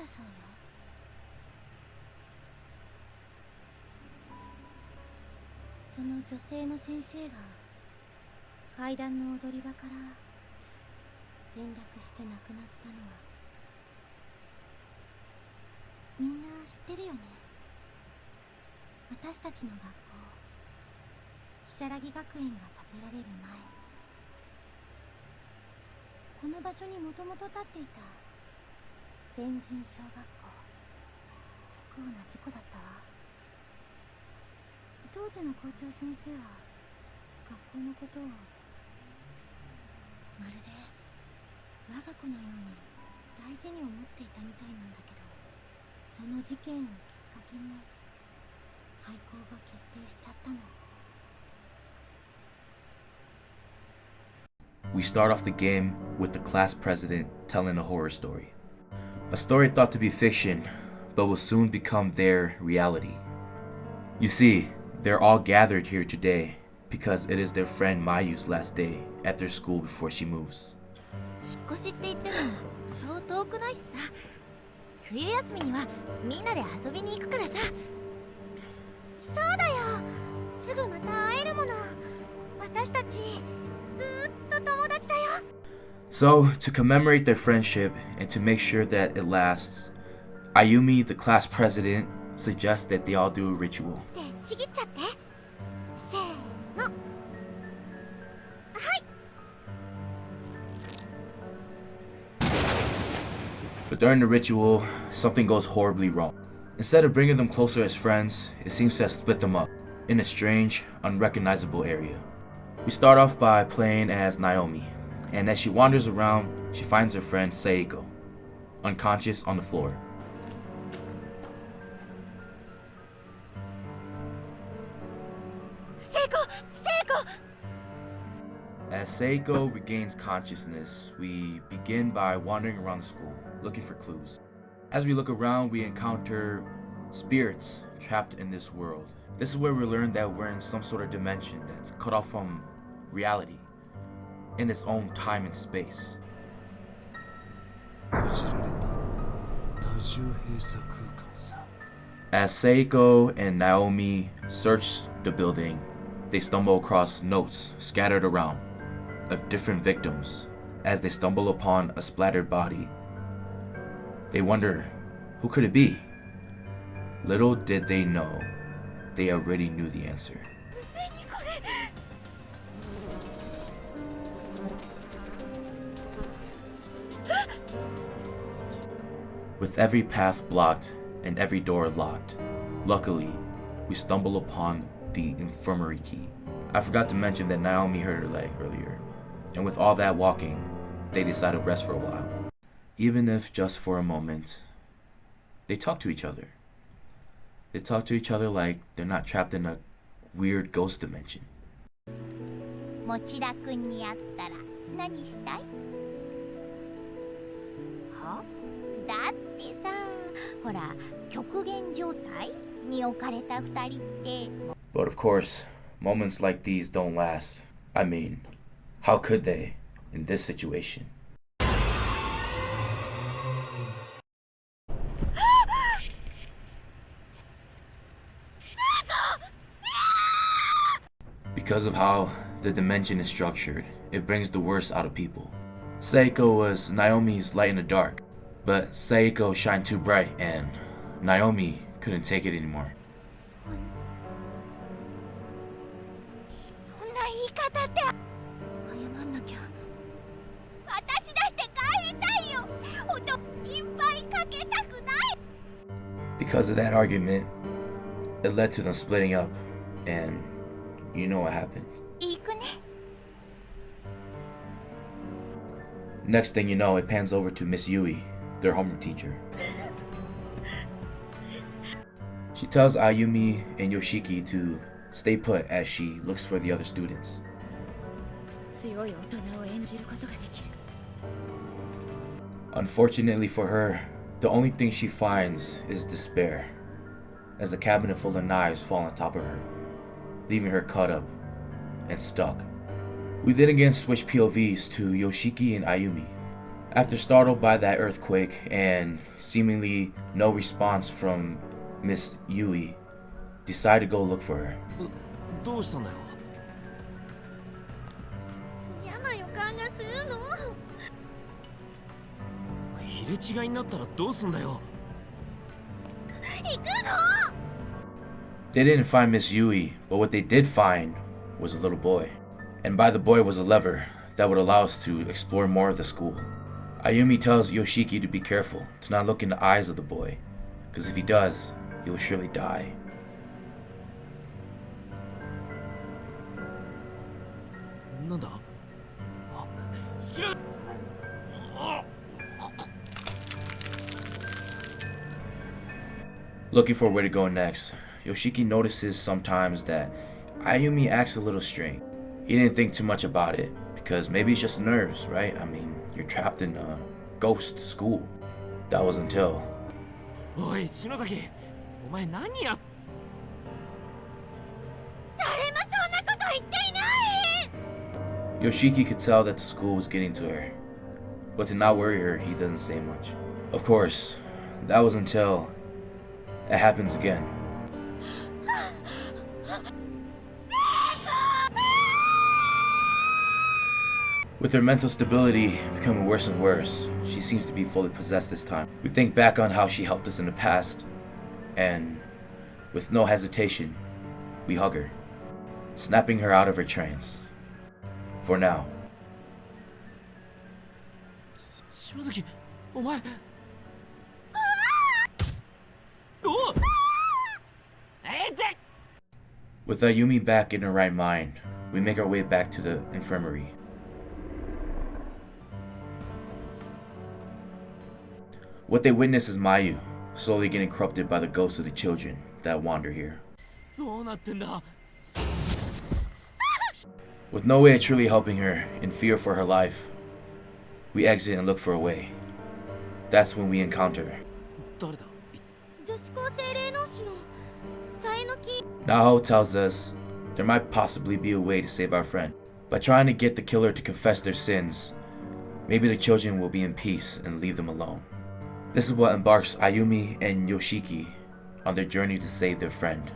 たそうよ。その女性の先生が階段の踊り場から転落して亡くなったのはみんな知ってるよね。私たちの学校、如月学園が建てられる前、この場所にもともと建っていた天神小学校。不幸な事故だったわ。当時の校長先生は学校のことをまるで我が子のように大事に思っていたみたいなんだけど、その事件をきっかけに廃校が決定しちゃったの。 We start off the game with the class president telling a horror story. A story thought to be fiction, but will soon become their reality. You see, they're all gathered here today because it is their friend Mayu's last day at their school before she moves. 引っ越しって言ってもそう遠くないしさ。冬休みにはみんなで遊びに行くからさ。そうだよ、すぐまた会えるもの。私たちずっと友達だよ。 So, to commemorate their friendship and to make sure that it lasts, Ayumi, the class president, suggests that they all do a ritual. でちぎっちゃって。せーの。はい。 But during the ritual, something goes horribly wrong. Instead of bringing them closer as friends, it seems to have split them up in a strange, unrecognizable area. We start off by playing as Naomi, and as she wanders around, she finds her friend Seiko, unconscious on the floor. 成功成功。 As Seiko regains consciousness, we begin by wandering around the school, looking for clues. As we look around, we encounter spirits trapped in this world. This is where we learn that we're in some sort of dimension that's cut off from reality, in its own time and space. As Seiko and Naomi search the building, they stumble across notes scattered around of different victims. As they stumble upon a splattered body, they wonder, who could it be? Little did they know, they already knew the answer. With every path blocked and every door locked, luckily, we stumble upon the infirmary key. I forgot to mention that Naomi hurt her leg earlier, and with all that walking, they decide to rest for a while. Even if just for a moment, they talk to each other. They talk to each other like they're not trapped in a weird ghost dimension. 持田くんに会ったら何したい？は？だってさ、ほら、極限状態に置かれた二人って。 But of course, moments like these don't last. I mean, how could they in this situation? Because of how the dimension is structured, it brings the worst out of people. Seiko was Naomi's light in the dark, but Seiko shined too bright and Naomi couldn't take it anymore. そんな言い方って謝んなきゃ。私だって帰りたいよ。ほんと心配かけたくない。 Because of that argument, it led to them splitting up, and you know what happened. 行くね。 Next thing you know, it pans over to Miss Yui, their homeroom teacher. She tells Ayumi and Yoshiki to stay put as she looks for the other students. 強い大人を演じることができる。 Unfortunately for her, the only thing she finds is despair, as a cabinet full of knives fall on top of her, leaving her cut up and stuck. We then again switch POVs to Yoshiki and Ayumi. After startled by that earthquake and seemingly no response from Miss Yui, decide to go look for her. どうしたんだよ。嫌な予感がするの。入れ違いになったらどうすんだよ。行くの。 They didn't find Miss Yui, but what they did find was a little boy. And by the boy was a lever that would allow us to explore more of the school. Ayumi tells Yoshiki to be careful, to not look in the eyes of the boy, because if he does, he will surely die. なんだ。あ、知ら。Looking for where to go next, Yoshiki notices sometimes that Ayumi acts a little strange. He didn't think too much about it, because maybe it's just nerves, right? I mean, you're trapped in a ghost school. That was until... おい、篠崎。お前何や。誰もそんなこと言っていない。 Yoshiki could tell that the school was getting to her, but to not worry her, he doesn't say much. Of course, that was until it happens again. With her mental stability becoming worse and worse, she seems to be fully possessed this time. We think back on how she helped us in the past, and with no hesitation, we hug her, snapping her out of her trance. For now. 篠崎、お前。おっ。With Ayumi back in her right mind, we make our way back to the infirmary. What they witness is Mayu, slowly getting corrupted by the ghosts of the children that wander here. どうなってんだ。 With no way of truly helping her, in fear for her life, we exit and look for a way. That's when we encounter 誰だ。女子高生霊能師のさえのき。 Naho tells us there might possibly be a way to save our friend. By trying to get the killer to confess their sins, maybe the children will be in peace and leave them alone. This is what embarks Ayumi and Yoshiki on their journey to save their friend.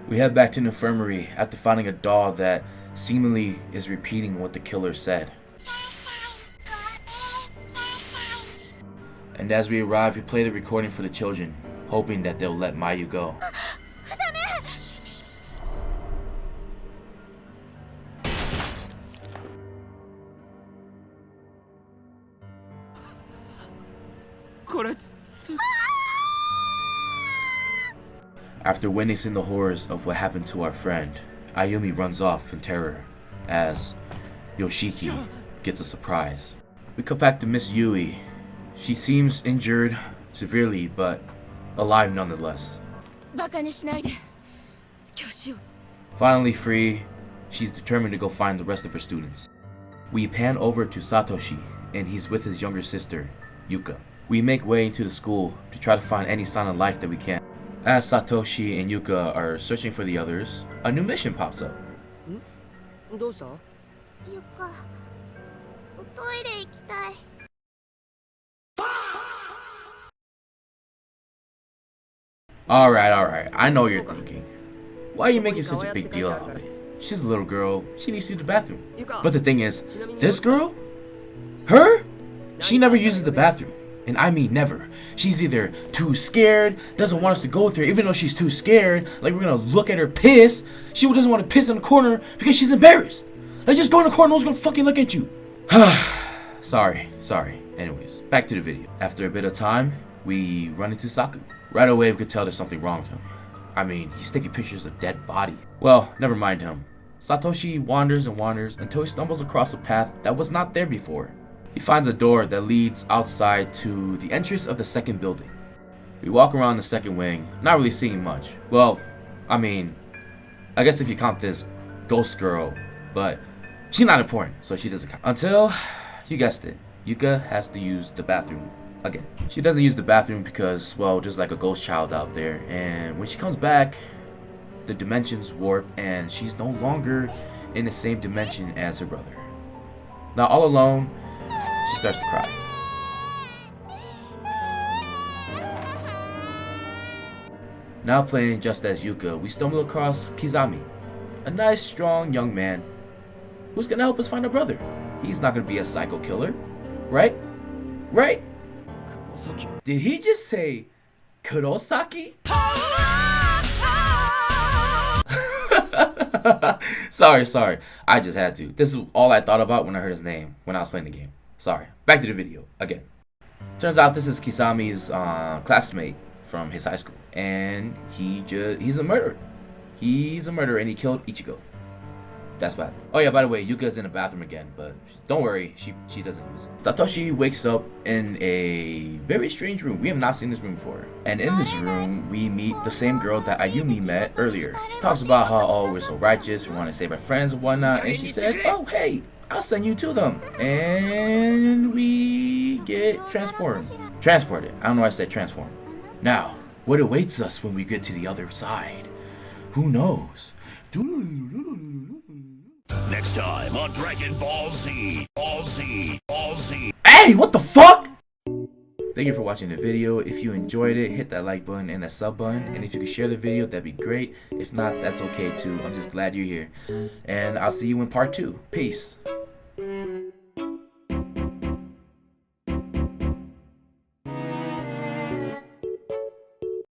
We head back to the infirmary after finding a doll that seemingly is repeating what the killer said. And as we arrive, we play the recording for the children, hoping that they'll let Mayu go. After witnessing the horrors of what happened to our friend, Ayumi runs off in terror as Yoshiki gets a surprise. We come back to Miss Yui. She seems injured severely, but alive nonetheless. バカにしないで。教師を。 Finally free, she's determined to go find the rest of her students. We pan over to Satoshi, and he's with his younger sister, Yuka. We make way into the school to try to find any sign of life that we can. As Satoshi and Yuka are searching for the others, a new mission pops up. どうした。ゆか、おトイレ行きたい。 Alright, I know what you're thinking. Why are you making such a big deal out of it? She's a little girl, she needs to use the bathroom. But the thing is, this girl? Her? She never uses the bathroom. And I mean never. She's either too scared, doesn't want us to go with her even though she's too scared, like we're gonna look at her piss. She doesn't want to piss in the corner because she's embarrassed. Like just go in the corner, no one's gonna fucking look at you. Sorry. Anyways, back to the video. After a bit of time, we run into Saku. Right away we could tell there's something wrong with him. I mean, he's taking pictures of dead body. Well, never mind him. Satoshi wanders and wanders until he stumbles across a path that was not there before. He finds a door that leads outside to the entrance of the second building. We walk around the second wing, not really seeing much. Well, I mean, I guess if you count this ghost girl, but she's not important, so she doesn't count. Until, you guessed it, Yuka has to use the bathroom again. She doesn't use the bathroom because, well, there's like a ghost child out there, and when she comes back, the dimensions warp and she's no longer in the same dimension as her brother. Now all alone, she starts to cry. Now playing just as Yuka, we stumble across Kizami, a nice, strong young man who's gonna help us find our brother. He's not gonna be a psycho killer, right? Right? 黒崎 Did he just say Kurosaki? sorry. I just had to. This is all I thought about when I heard his name when I was playing the game. Sorry. Back to the video again. Turns out this is Kisami's classmate from his high school, and he's a murderer. He's a murderer, and he killed Ichigo. That's bad. Oh yeah, by the way, Yuka's in the bathroom again, but don't worry, she doesn't use it. Satoshi wakes up in a very strange room. We have not seen this room before. And in this room, we meet the same girl that Ayumi met earlier. She talks about how, oh, we're so righteous, we want to save our friends and whatnot, and she said, oh, hey, I'll send you to them. And we get transported. I don't know why I said transform. Now, what awaits us when we get to the other side? Who knows? Next time on Dragon Ball Z. Hey, what the fuck? Thank you for watching the video. If you enjoyed it, hit that like button and that sub button. And if you could share the video, that'd be great. If not, that's okay too. I'm just glad you're here. And I'll see you in part 2. Peace.